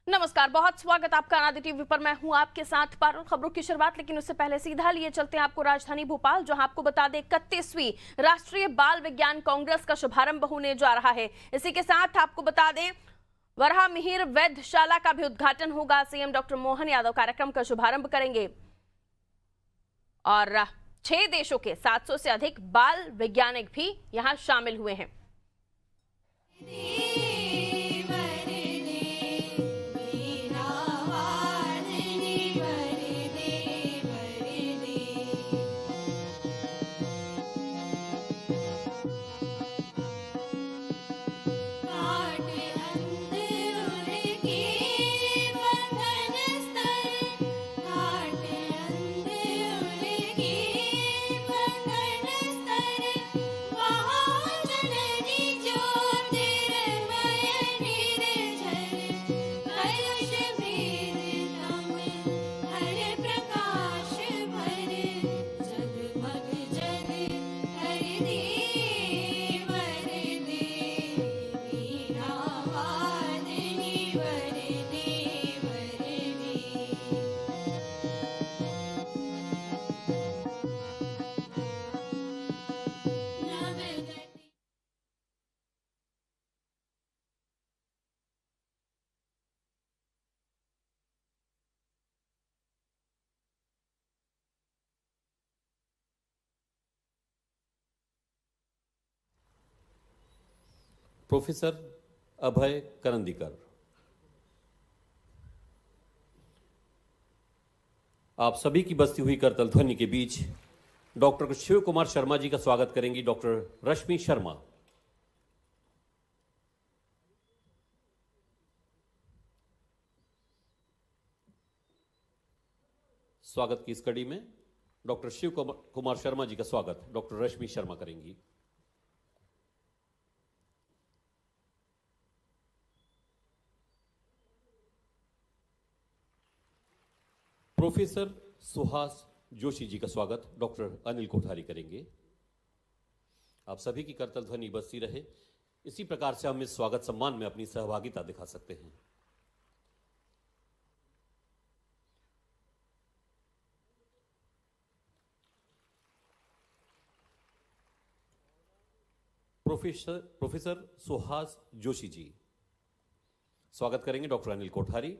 नमस्कार, बहुत स्वागत आपका अनादि टीवी पर। मैं हूं आपके साथ पारुल। खबरों की शुरुआत, लेकिन उससे पहले सीधा लिए चलते हैं आपको राजधानी भोपाल, जहां आपको बता दें 31वीं राष्ट्रीय बाल विज्ञान कांग्रेस का शुभारंभ होने जा रहा है। इसी के साथ आपको बता दें वराह मिहिर वैधशाला का भी उद्घाटन होगा। सीएम डॉक्टर मोहन यादव कार्यक्रम का शुभारंभ करेंगे और 6 देशों के 700 से अधिक बाल वैज्ञानिक भी यहां शामिल हुए हैं। प्रोफेसर अभय करंदीकर, आप सभी की बसती हुई करतल ध्वनि के बीच डॉक्टर शिव कुमार शर्मा जी का स्वागत करेंगी डॉक्टर रश्मि शर्मा। स्वागत की इस कड़ी में डॉक्टर शिव कुमार शर्मा जी का स्वागत डॉक्टर रश्मि शर्मा करेंगी। प्रोफेसर सुहास जोशी जी का स्वागत डॉक्टर अनिल कोठारी करेंगे। आप सभी की करतल ध्वनि बजती रहे, इसी प्रकार से हम इस स्वागत सम्मान में अपनी सहभागिता दिखा सकते हैं। प्रोफेसर सुहास जोशी जी, स्वागत करेंगे डॉक्टर अनिल कोठारी।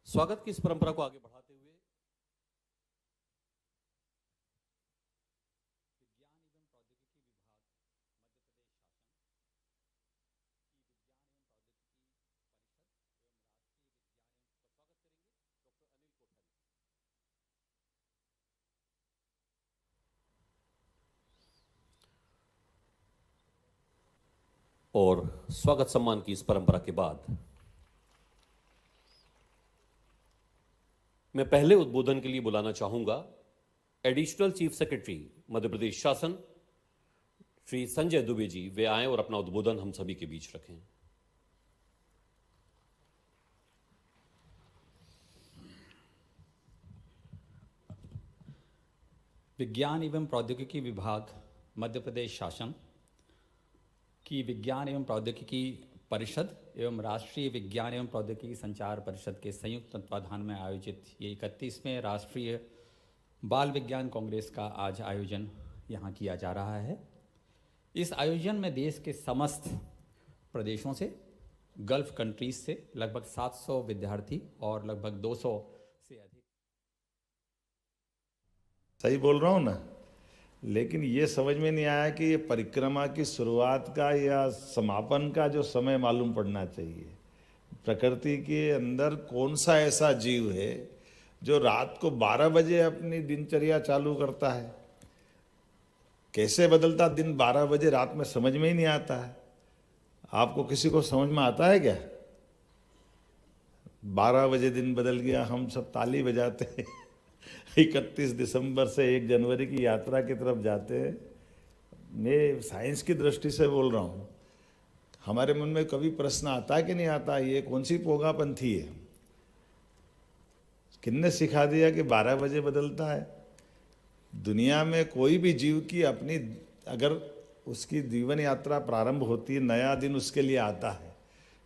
स्वागत की इस परंपरा को आगे बढ़ाते हुए और स्वागत सम्मान की इस परंपरा के बाद मैं पहले उद्बोधन के लिए बुलाना चाहूंगा additional chief secretary Madhya Pradesh शासन श्री संजय दुबे जी। वे आए और अपना उद्बोधन हम सभी के बीच रखें। विज्ञान एवं प्रौद्योगिकी विभाग मध्य प्रदेश शासन की विज्ञान एवं प्रौद्योगिकी परिषद एवं राष्ट्रीय विज्ञान एवं प्रौद्योगिकी संचार परिषद के संयुक्त तत्वाधान में आयोजित ये 31वें राष्ट्रीय बाल विज्ञान कांग्रेस का आज आयोजन यहाँ किया जा रहा है। इस आयोजन में देश के समस्त प्रदेशों से, गल्फ कंट्रीज से लगभग 700 विद्यार्थी और लगभग 200 से अधिक। सही बोल रहा हूँ ना? लेकिन ये समझ में नहीं आया कि ये परिक्रमा की शुरुआत का या समापन का जो समय मालूम पड़ना चाहिए। प्रकृति के अंदर कौन सा ऐसा जीव है जो रात को 12 बजे अपनी दिनचर्या चालू करता है? कैसे बदलता दिन 12 बजे रात में, समझ में ही नहीं आता है। आपको किसी को समझ में आता है क्या? 12 बजे दिन बदल गया, हम सब ताली बजाते हैं। 31 दिसंबर से 1 जनवरी की यात्रा की तरफ जाते हैं। मैं साइंस की दृष्टि से बोल रहा हूँ। हमारे मन में कभी प्रश्न आता है कि नहीं आता, ये कौन सी पोगापंथी है किसने सिखा दिया कि 12 बजे बदलता है? दुनिया में कोई भी जीव की अपनी, अगर उसकी जीवन यात्रा प्रारंभ होती है, नया दिन उसके लिए आता है,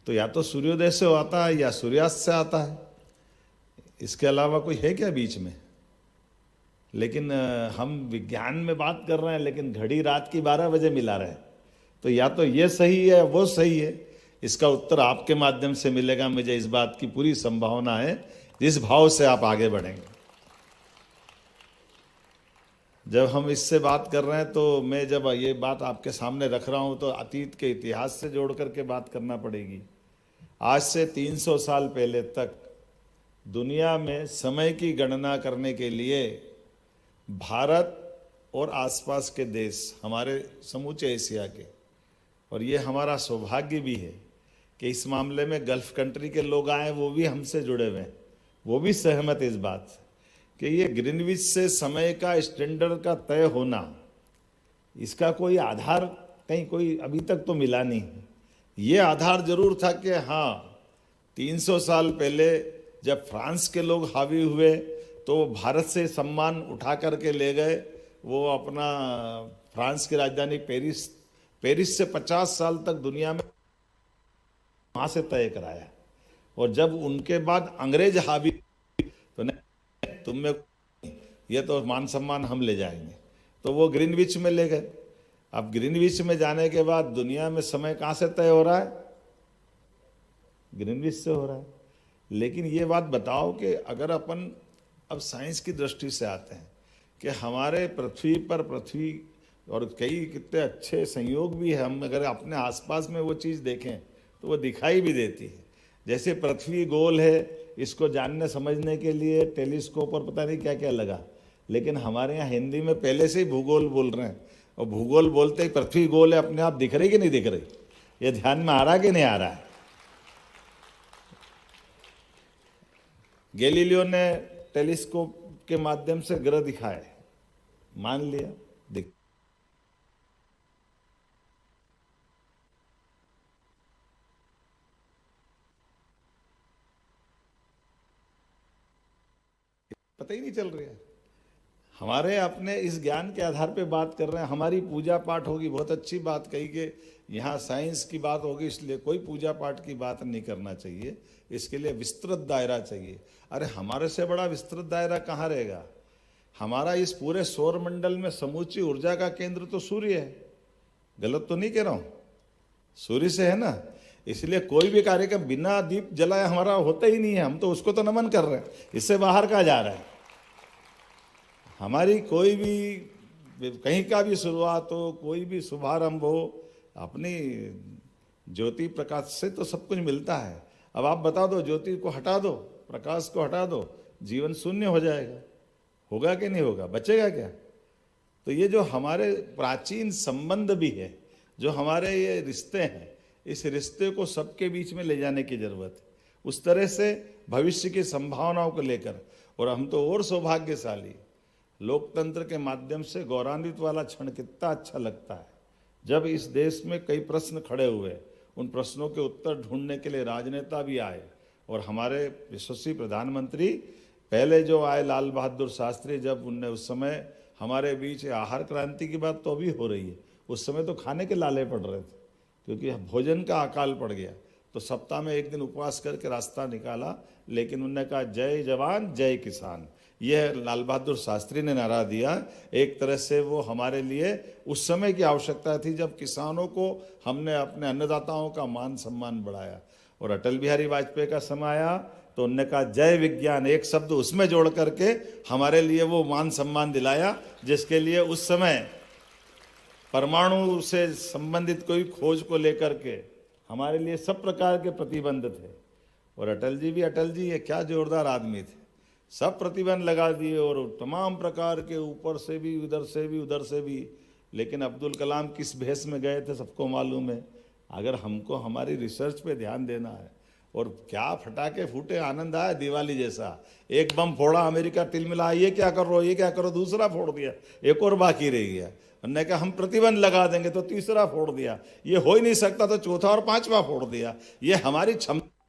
तो या तो सूर्योदय से आता है या सूर्यास्त से आता है। इसके अलावा कोई है क्या बीच में? लेकिन हम विज्ञान में बात कर रहे हैं, लेकिन घड़ी रात की 12 बजे मिला रहे हैं। तो या तो ये सही है वो सही है। इसका उत्तर आपके माध्यम से मिलेगा, मुझे इस बात की पूरी संभावना है, जिस भाव से आप आगे बढ़ेंगे। जब हम इससे बात कर रहे हैं, तो मैं जब ये बात आपके सामने रख रहा हूं, तो अतीत के इतिहास से जोड़ करके बात करना पड़ेगी। आज से 300 साल पहले तक दुनिया में समय की गणना करने के लिए भारत और आसपास के देश, हमारे समूचे एशिया के, और ये हमारा सौभाग्य भी है कि इस मामले में गल्फ कंट्री के लोग आए, वो भी हमसे जुड़े हुए हैं, वो भी सहमत इस बात से कि ये ग्रीनविच से समय का स्टैंडर्ड का तय होना, इसका कोई आधार कहीं कोई अभी तक तो मिला नहीं है। ये आधार जरूर था कि हाँ, 300 साल पहले जब फ्रांस के लोग हावी हुए तो वो भारत से सम्मान उठा करके ले गए। वो अपना फ्रांस की राजधानी पेरिस से 50 साल तक दुनिया में वहाँ से तय कराया। और जब उनके बाद अंग्रेज हावी, तो नहीं, तुम में ये तो मान सम्मान हम ले जाएंगे, तो वो ग्रीनविच में ले गए। अब ग्रीनविच में जाने के बाद दुनिया में समय कहाँ से तय हो रहा है? ग्रीनविच से हो रहा है। लेकिन ये बात बताओ कि अगर अपन अब साइंस की दृष्टि से आते हैं कि हमारे पृथ्वी और कई कितने अच्छे संयोग भी है, हम अगर अपने आसपास में वो चीज़ देखें तो वो दिखाई भी देती है। जैसे पृथ्वी गोल है, इसको जानने समझने के लिए टेलीस्कोप और पता नहीं क्या क्या लगा, लेकिन हमारे यहाँ हिंदी में पहले से ही भूगोल बोल रहे हैं, और भूगोल बोलते ही पृथ्वी गोल है अपने आप दिख रही कि नहीं दिख रही, ये ध्यान में आ रहा कि नहीं आ रहा है? गैलीलियो ने टेलीस्कोप के माध्यम से ग्रह दिखाए, मान लिया, दिख पता ही नहीं चल रहा है। हमारे अपने इस ज्ञान के आधार पे बात कर रहे हैं। हमारी पूजा पाठ होगी, बहुत अच्छी बात कही कि यहाँ साइंस की बात होगी, इसलिए कोई पूजा पाठ की बात नहीं करना चाहिए, इसके लिए विस्तृत दायरा चाहिए। अरे हमारे से बड़ा विस्तृत दायरा कहाँ रहेगा? हमारा इस पूरे सौर मंडल में समूची ऊर्जा का केंद्र तो सूर्य है। गलत तो नहीं कह रहा हूँ? सूर्य से है ना, इसलिए कोई भी कार्यक्रम बिना दीप जलाए हमारा होता ही नहीं है। हम तो उसको तो नमन कर रहे हैं, इससे बाहर कहाँ जा रहा है? हमारी कोई भी कहीं का भी शुरुआत हो, कोई भी शुभारंभ हो, अपनी ज्योति प्रकाश से तो सब कुछ मिलता है। अब आप बता दो, ज्योति को हटा दो, प्रकाश को हटा दो, जीवन शून्य हो जाएगा। होगा कि नहीं होगा? बचेगा क्या? तो ये जो हमारे प्राचीन संबंध भी है, जो हमारे ये रिश्ते हैं, इस रिश्ते को सबके बीच में ले जाने की जरूरत है, उस तरह से भविष्य की संभावनाओं को लेकर। और हम तो और सौभाग्यशाली, लोकतंत्र के माध्यम से गौरवान्वित वाला क्षण कितना अच्छा लगता है जब इस देश में कई प्रश्न खड़े हुए, उन प्रश्नों के उत्तर ढूंढने के लिए राजनेता भी आए। और हमारे यशस्वी प्रधानमंत्री पहले जो आए, लाल बहादुर शास्त्री, जब उनने उस समय हमारे बीच आहार क्रांति की बात तो अभी हो रही है, उस समय तो खाने के लाले पड़ रहे थे क्योंकि भोजन का अकाल पड़ गया। तो सप्ताह में एक दिन उपवास करके रास्ता निकाला, लेकिन उन्होंने कहा जय जवान जय किसान। यह लाल बहादुर शास्त्री ने नारा दिया। एक तरह से वो हमारे लिए उस समय की आवश्यकता थी जब किसानों को हमने अपने अन्नदाताओं का मान सम्मान बढ़ाया। और अटल बिहारी वाजपेयी का समय आया तो उन्होंने कहा जय विज्ञान, एक शब्द उसमें जोड़ करके हमारे लिए वो मान सम्मान दिलाया, जिसके लिए उस समय परमाणु से संबंधित कोई खोज को लेकर के हमारे लिए सब प्रकार के प्रतिबंध थे। और अटल जी ये क्या जोरदार आदमी थे, सब प्रतिबंध लगा दिए और तमाम प्रकार के ऊपर से भी, उधर से भी, उधर से भी। लेकिन अब्दुल कलाम किस भेष में गए थे सबको मालूम है। अगर हमको हमारी रिसर्च पे ध्यान देना है, और क्या फटाके फूटे, आनंद आया दिवाली जैसा। एक बम फोड़ा, अमेरिका तिलमिला, ये क्या करो, ये क्या करो, दूसरा फोड़ दिया, एक और बाकी रह गया। उन्होंने कहा हम प्रतिबंध लगा देंगे, तो तीसरा फोड़ दिया, ये हो ही नहीं सकता तो चौथा और पांचवा फोड़ दिया। ये हमारी क्षमता